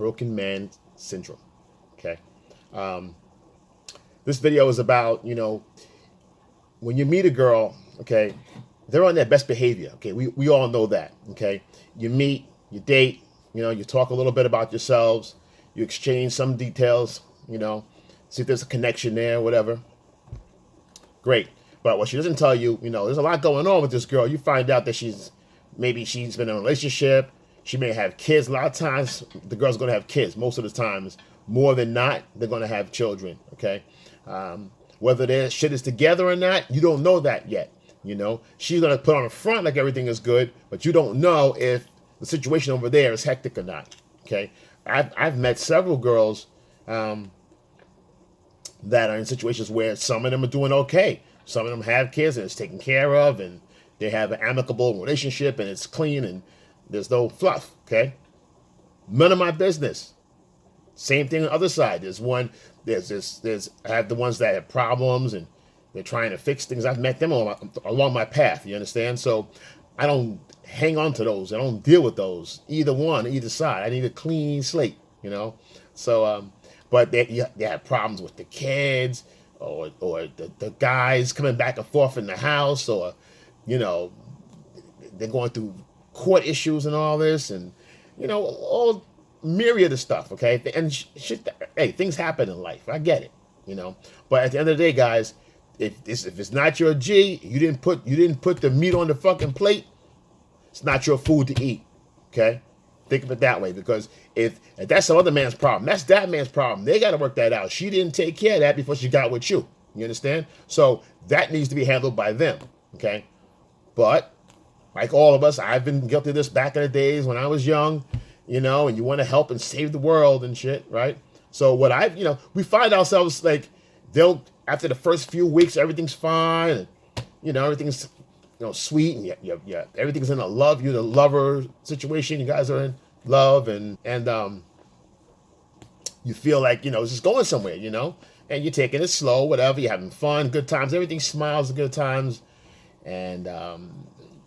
broken man syndrome. Okay. This video is about, when you meet a girl, okay, they're on their best behavior. Okay. We all know that. Okay. You meet, you date, you talk a little bit about yourselves, you exchange some details, see if there's a connection there, whatever. Great. But what she doesn't tell you, there's a lot going on with this girl. You find out that maybe she's been in a relationship. She may have kids. A lot of times, the girl's going to have kids. Most of the times, more than not, they're going to have children, okay? Whether their shit is together or not, you don't know that yet, She's going to put on a front like everything is good, but you don't know if the situation over there is hectic or not, okay? I've met several girls that are in situations where some of them are doing okay. Some of them have kids and it's taken care of, and they have an amicable relationship and it's clean and there's no fluff, okay? None of my business. Same thing on the other side. I have the ones that have problems and they're trying to fix things. I've met them along my path, you understand? So I don't hang on to those. I don't deal with those, either side. I need a clean slate, So, but they have problems with the kids, or the guys coming back and forth in the house, or, they're going through court issues and all this, and, all myriad of stuff, okay? And shit, hey, things happen in life. I get it, But at the end of the day, guys, if it's not your G, you didn't put the meat on the fucking plate, it's not your food to eat, okay? Think of it that way, because if that's some other man's problem, that's that man's problem. They got to work that out. She didn't take care of that before she got with you. You understand? So that needs to be handled by them, okay? But like all of us, I've been guilty of this back in the days when I was young, and you want to help and save the world and shit, right? So we find ourselves like after the first few weeks, everything's fine, and, everything's sweet, and yeah, everything's in a the lover situation. You guys are in love, and you feel like, it's just going somewhere, and you're taking it slow, whatever, you're having fun, good times, everything smiles, good times, and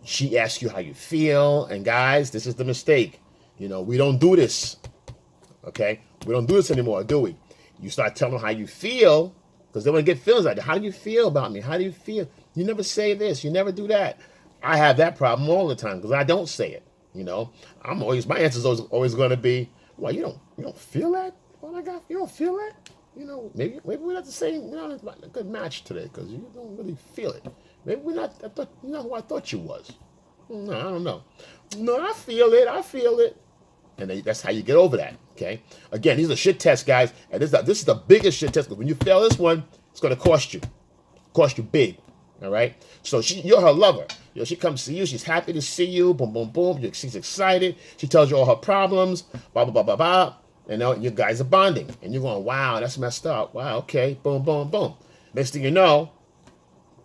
she asks you how you feel, and guys, this is the mistake. We don't do this, okay? We don't do this anymore, do we? You start telling them how you feel, because they want to get feelings like that. How do you feel about me? How do you feel? You never say this. You never do that. I have that problem all the time because I don't say it. My answer is always going to be, well, you don't feel that? Oh my God, you don't feel that? Maybe we're not the same. We're not a good match today because you don't really feel it. Maybe we're not. Who I thought you was. No, I don't know. No, I feel it. And that's how you get over that. Okay. Again, these are shit tests, guys, and this is the biggest shit test. Because when you fail this one, it's going to cost you big. All right. So you're her lover. She comes to see you. She's happy to see you. Boom, boom, boom. She's excited. She tells you all her problems. Blah, blah, blah, blah, blah. And you guys are bonding. And you're going, wow, that's messed up. Wow, okay. Boom, boom, boom. Next thing you know,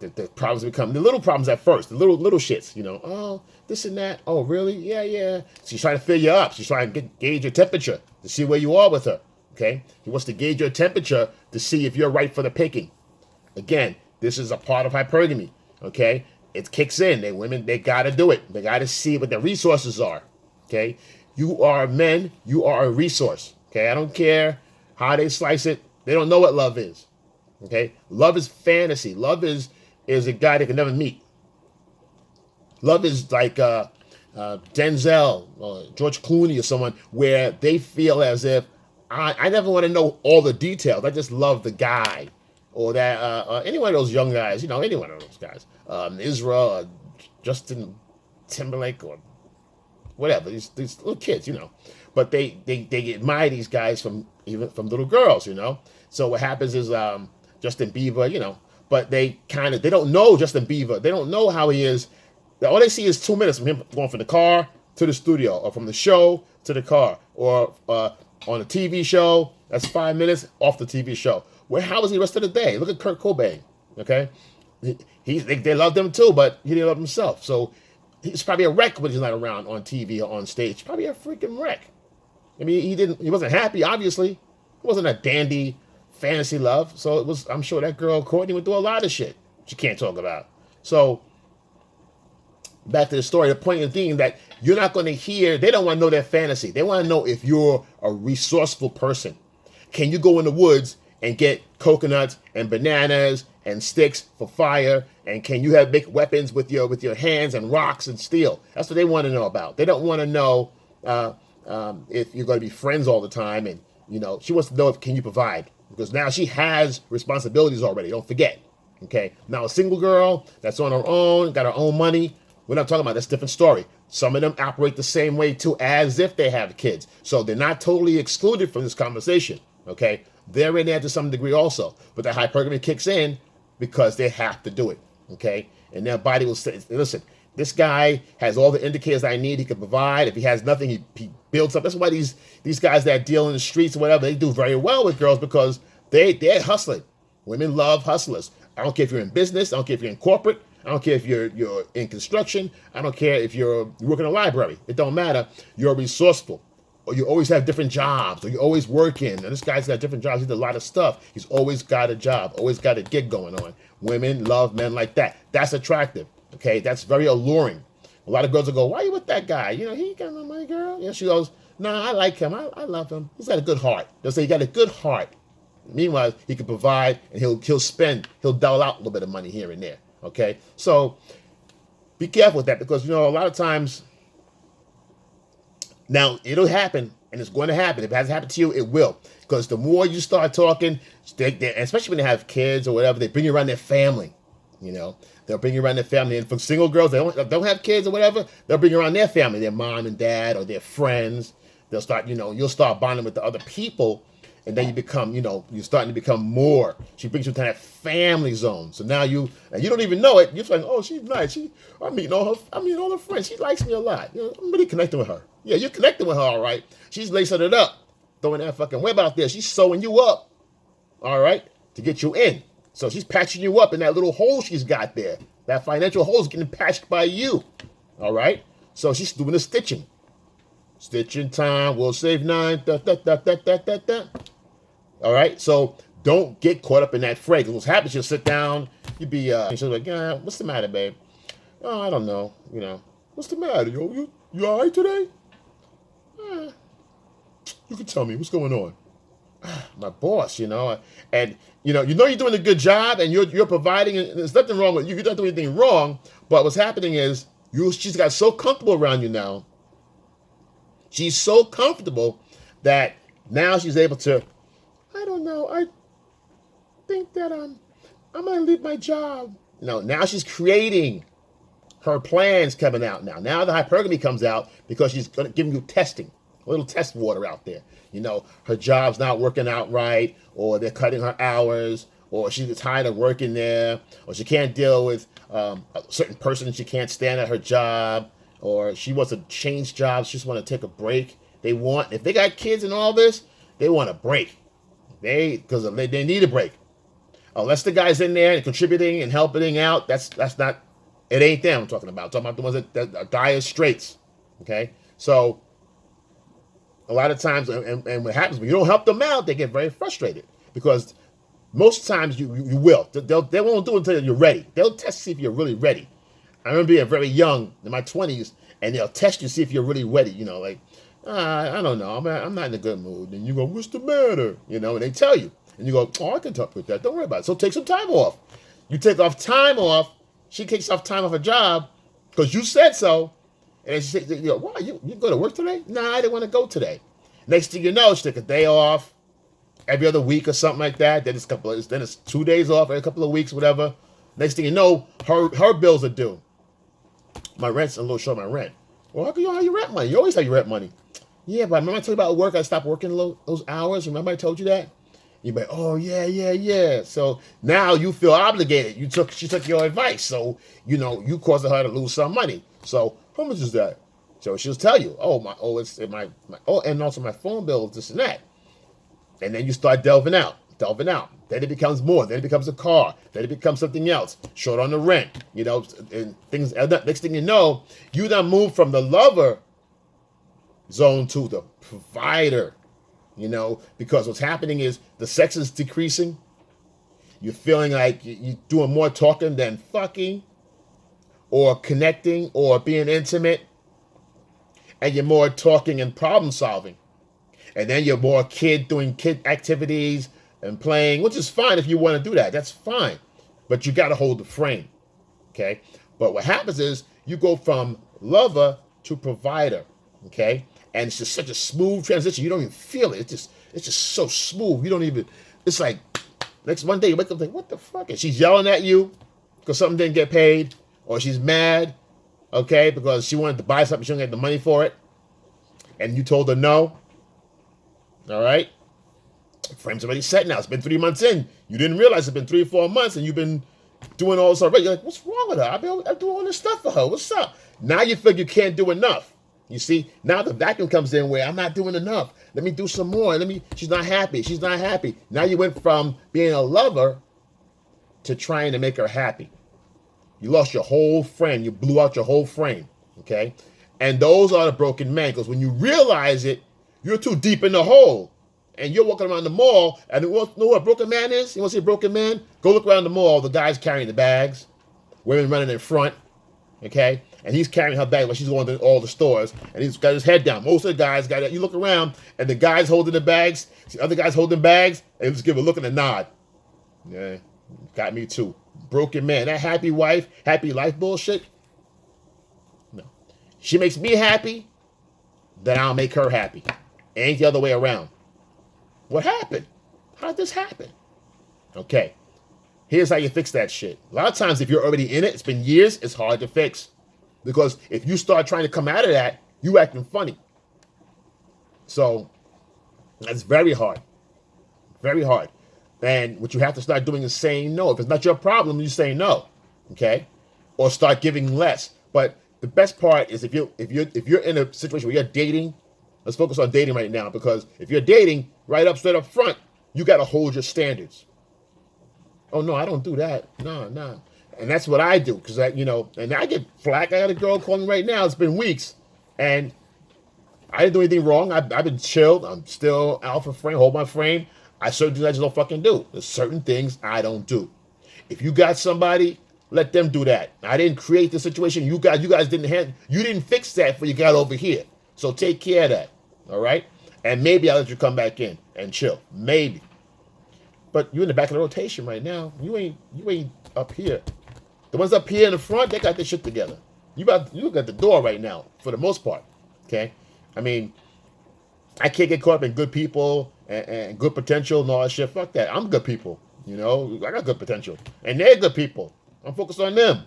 the problems become the little problems at first. The little shits. Oh, this and that. Oh, really? Yeah. She's trying to fill you up. She's trying to gauge your temperature to see where you are with her. Okay. She wants to gauge your temperature to see if you're right for the picking. Again, this is a part of hypergamy, okay? It kicks in. Women, they got to do it. They got to see what their resources are, okay? You are men. You are a resource, okay? I don't care how they slice it. They don't know what love is, okay? Love is fantasy. Love is a guy they can never meet. Love is like Denzel or George Clooney or someone where they feel as if I never want to know all the details. I just love the guy. Or that any one of those young guys, any one of those guys, Israel, or Justin Timberlake, or whatever, these little kids, But they admire these guys from little girls, So what happens is Justin Bieber, but they don't know Justin Bieber. They don't know how he is. All they see is 2 minutes from him going from the car to the studio, or from the show to the car, or on a TV show. That's 5 minutes off the TV show. How was he the rest of the day? Look at Kurt Cobain, okay? They loved him too, but he didn't love himself. So he's probably a wreck when he's not around on TV or on stage. Probably a freaking wreck. I mean, he wasn't happy, obviously. It wasn't a dandy fantasy love. So I'm sure that girl Courtney would do a lot of shit she can't talk about. So back to the story, the point being that you're not going to hear, they don't want to know their fantasy. They want to know if you're a resourceful person. Can you go in the woods and get coconuts and bananas and sticks for fire? And can you make weapons with your hands and rocks and steel? That's what they want to know about. They don't want to know if you're going to be friends all the time. And, she wants to know can you provide? Because now she has responsibilities already. Don't forget. Okay. Now a single girl that's on her own, got her own money. We're not talking about that's a different story. Some of them operate the same way too, as if they have kids. So they're not totally excluded from this conversation. Okay. They're in there to some degree also. But the hypergamy kicks in because they have to do it. Okay. And their body will say, listen, this guy has all the indicators I need. He can provide. If he has nothing, he builds up. That's why these guys that deal in the streets or whatever, they do very well with girls because they're hustling. Women love hustlers. I don't care if you're in business. I don't care if you're in corporate. I don't care if you're in construction. I don't care if you work in a library. It don't matter. You're resourceful. Or you always have different jobs. Or you're always working. And this guy's got different jobs. He did a lot of stuff. He's always got a job. Always got a gig going on. Women love men like that. That's attractive. Okay, that's very alluring. A lot of girls will go, why are you with that guy? He got no money, girl. She goes, no, I like him. I love him. He's got a good heart. They'll say he got a good heart. Meanwhile, he can provide and he'll dole out a little bit of money here and there. Okay, so be careful with that because, a lot of times, now it'll happen and it's going to happen. If it hasn't happened to you, it will. Because the more you start talking, especially when they have kids or whatever, they bring you around their family. They'll bring you around their family. And for single girls, they don't have kids or whatever, they'll bring you around their family, their mom and dad or their friends. They'll start, you'll start bonding with the other people. And then you become, you're starting to become more. She brings you to that family zone. So now you don't even know it. You're like, oh, she's nice. I'm meeting all her friends. She likes me a lot. I'm really connecting with her. Yeah, you're connecting with her, all right. She's lacing it up, throwing that fucking web out there. She's sewing you up, all right, to get you in. So she's patching you up in that little hole she's got there. That financial hole is getting patched by you, all right. So she's doing the stitching. Stitching time will save 9. Da, da, da, da, da, da, da. All right, so don't get caught up in that fray. Because what's happening, she'll sit down, you'll be, she'll be like, yeah, what's the matter, babe? Oh, I don't know, what's the matter, yo? You all right today? You can tell me, what's going on? My boss, and, you're doing a good job, and you're providing, and there's nothing wrong with you. You're not doing anything wrong, but what's happening is, she's got so comfortable around you now. She's so comfortable that now she's able to, I don't know. I think that I'm going to leave my job. Now she's creating her plans coming out now. Now the hypergamy comes out because she's going to give you testing, a little test water out there. Her job's not working out right, or they're cutting her hours, or she's tired of working there, or she can't deal with a certain person she can't stand at her job, or she wants to change jobs. She just want to take a break. If they got kids and all this, they want a break. Because they need a break. Unless the guy's in there and contributing and helping out, that's not, it ain't them I'm talking about. I'm talking about the ones that are dire straits. Okay? So, a lot of times, and what happens, when you don't help them out, they get very frustrated. Because most times you will. They won't do it until you're ready. They'll test to see if you're really ready. I remember being very young, in my 20s, and they'll test you to see if you're really ready. I don't know, I'm not in a good mood. And you go, what's the matter? And they tell you. And you go, oh, I can talk with that. Don't worry about it. So take some time off. You take off time off. She takes off time off her job because you said so. And she said, why? You go to work today? Nah, I didn't want to go today. Next thing you know, she took a day off every other week or something like that. Then it's 2 days off every couple of weeks, whatever. Next thing you know, her bills are due. My rent's a little short of my rent. Well, how can you have your rent money? You always have your rent money. Yeah, but remember I told you about work? I stopped working those hours. Remember I told you that? You're like, oh, yeah. So now you feel obligated. She took your advice. So, you caused her to lose some money. So how much is that? So she'll tell you, and also my phone bill, this and that. And then you start delving out. Then it becomes more. Then it becomes a car. Then it becomes something else. Short on the rent, and things. Next thing you know, you done move from the lover zone to the provider, because what's happening is the sex is decreasing. You're feeling like you're doing more talking than fucking, or connecting or being intimate, and you're more talking and problem solving. And then you're more doing kid activities and playing, which is fine if you want to do that. That's fine. But you got to hold the frame. Okay? But what happens is you go from lover to provider. Okay? And it's just such a smooth transition. You don't even feel it. It's just so smooth. You don't even, it's like, next one day you wake up like, what the fuck? And she's yelling at you because something didn't get paid. Or she's mad, okay, because she wanted to buy something, she didn't get the money for it. And you told her no. All right? Frame's already set now. It's been 3 months in. You didn't realize it's been 3 or 4 months and you've been doing all this already. You're like, what's wrong with her? I do all this stuff for her. What's up? Now you feel you can't do enough. You see, now the vacuum comes in where I'm not doing enough. Let me do some more. She's not happy. She's not happy. Now you went from being a lover to trying to make her happy. You lost your whole frame. You blew out your whole frame, okay? And those are the broken men, because when you realize it, you're too deep in the hole. And you're walking around the mall, and you know what a broken man is? You want to see a broken man? Go look around the mall. The guy's carrying the bags. Women running in front, okay? And he's carrying her bag while she's going to all the stores, and he's got his head down. Most of the guys got it. You look around, and the guy's holding the bags, the other guy's holding bags, and just give a look and a nod. Yeah, got me too. Broken man. That happy wife, happy life bullshit. No. She makes me happy, then I'll make her happy. It ain't the other way around. What happened? How did this happen? Okay. Here's how you fix that shit. A lot of times if you're already in it, it's been years, it's hard to fix. Because if you start trying to come out of that, you acting funny. So that's very hard. Very hard. And what you have to start doing is saying no. If it's not your problem, you say no, okay? Or start giving less. But the best part is if you're in a situation where you're dating, let's focus on dating right now, because if you're dating straight up front, you got to hold your standards. Oh no, I don't do that. No. And that's what I do, because and I get flack. I got a girl calling right now. It's been weeks, and I didn't do anything wrong. I've been chilled. I'm still alpha frame, hold my frame. Certain things I just don't fucking do. There's certain things I don't do. If you got somebody, let them do that. I didn't create the situation. You guys didn't fix that before you got over here. So take care of that. All right? And maybe I'll let you come back in and chill. Maybe. But you're in the back of the rotation right now. You ain't up here. The ones up here in the front, they got their shit together. You got the door right now, for the most part. Okay? I mean, I can't get caught up in good people and good potential and all that shit. Fuck that. I'm good people. I got good potential. And they're good people. I'm focused on them.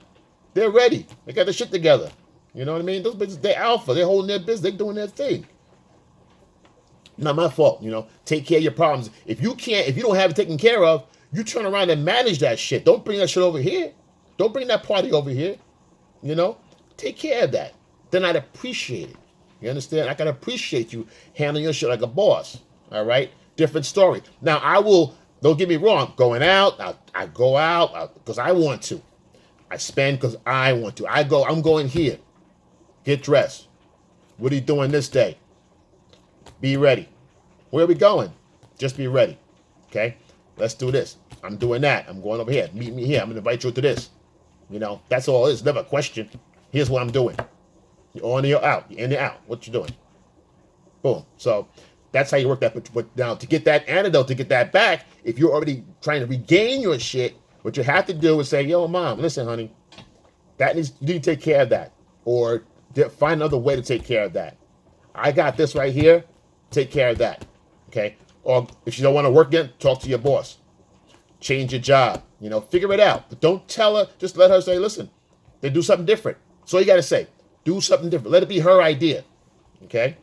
They're ready. They got their shit together. You know what I mean? Those bitches, they're alpha. They're holding their business. They're doing their thing. Not my fault. Take care of your problems. If you don't have it taken care of, you turn around and manage that shit. Don't bring that shit over here. Don't bring that party over here. Take care of that. Then I'd appreciate it. You understand? I can appreciate you handling your shit like a boss. All right? Different story. Now, don't get me wrong, going out, I go out because I want to. I spend because I want to. I'm going here. Get dressed. What are you doing this day? Be ready. Where are we going? Just be ready. Okay? Let's do this. I'm doing that. I'm going over here. Meet me here. I'm going to invite you to this. That's all it is. Never a question. Here's what I'm doing. You're on or you're out. You're in or out. What you doing? Boom. So that's how you work that. But now to get that antidote, to get that back, if you're already trying to regain your shit, what you have to do is say, yo, mom, listen, honey, you need to take care of that. Or find another way to take care of that. I got this right here. Take care of that. Okay? Or if you don't want to work again, talk to your boss. Change your job. Figure it out. But don't tell her. Just let her say, listen, they do something different. That's all you got to say. Do something different. Let it be her idea. Okay?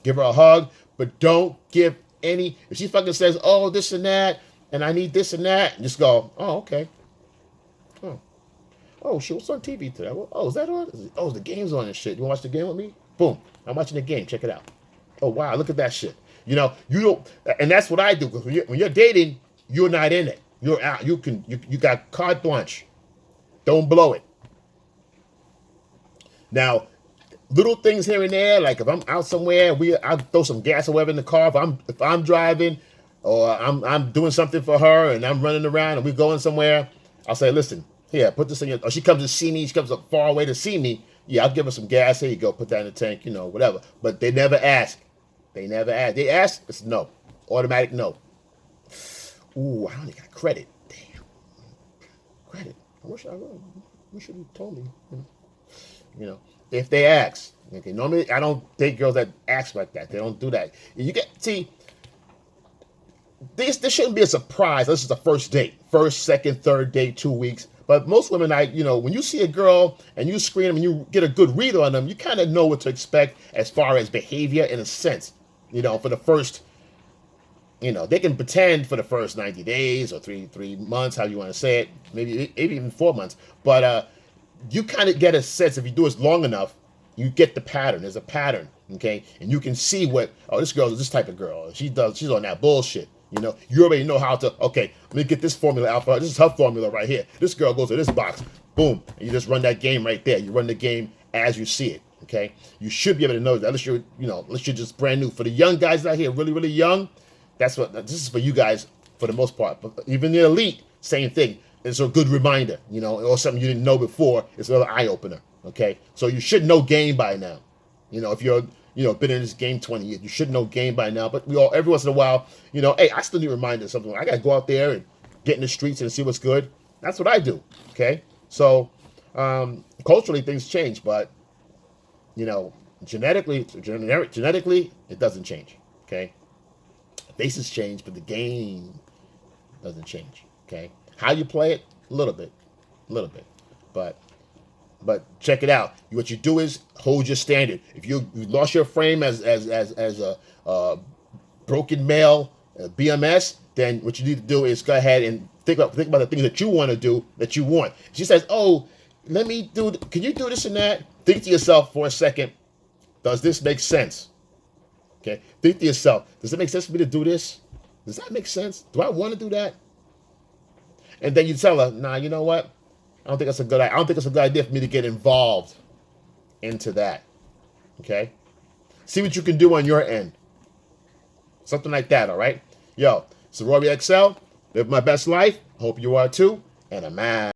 Give her a hug, but don't give any. If she fucking says, oh, this and that, and I need this and that, just go, oh, okay. Oh, shit, what's on TV today? Oh, is that on? Oh, the game's on and shit. You want to watch the game with me? Boom. I'm watching the game. Check it out. Oh, wow, look at that shit. You don't, and that's what I do. Because when you're dating, you're not in it. You're out. You got carte blanche. Don't blow it. Now, little things here and there, like if I'm out somewhere, I'll throw some gas or whatever in the car. If I'm driving, or I'm doing something for her, and I'm running around, and we're going somewhere, I'll say, listen, Yeah, put this in your. Or she comes to see me. She comes up far away to see me. Yeah, I'll give her some gas. Here you go. Put that in the tank. You know, whatever. But they never ask. They never ask. They ask. It's no. Automatic no. Ooh, I only got credit. Damn. Credit. I wish I would. You should have told me. You know, if they ask. Okay. Normally, I don't date girls that ask like that. They don't do that. You get see. This shouldn't be a surprise. This is the first date, first, second, third date, 2 weeks. But most women, when you see a girl and you screen them and you get a good read on them, you kind of know what to expect as far as behavior in a sense. For the first, they can pretend for the first 90 days or three months, how you want to say it, maybe even 4 months. But you kind of get a sense if you do this long enough, you get the pattern. There's a pattern, okay, and you can see this girl is this type of girl. She's on that bullshit. You already know how to, okay, let me get this formula out for her. This is her formula right here. This girl goes to this box. Boom. And you just run that game right there. You run the game as you see it, okay? You should be able to know that unless you're just brand new. For the young guys out here, really, really young, this is for you guys for the most part. But even the elite, same thing. It's a good reminder, or something you didn't know before. It's another eye-opener, okay? So you should know game by now. If you're been in this game 20 years. You should know game by now. But every once in a while, hey, I still need reminders of something. I got to go out there and get in the streets and see what's good. That's what I do. Okay. So, culturally things change, but, genetically, it doesn't change. Okay. Faces change, but the game doesn't change. Okay. How you play it, a little bit. But check it out. What you do is hold your standard. If you lost your frame as a broken male, B.M.S, then what you need to do is go ahead and think about the things that you want to do, that you want. She says, "Oh, can you do this and that?" Think to yourself for a second. Does this make sense? Okay. Think to yourself. Does it make sense for me to do this? Does that make sense? Do I want to do that? And then you tell her, "Nah, you know what? I don't think it's a good idea for me to get involved into that." Okay? See what you can do on your end. Something like that, all right? Yo, it's Rory XL. Live my best life. Hope you are too. And I'm out.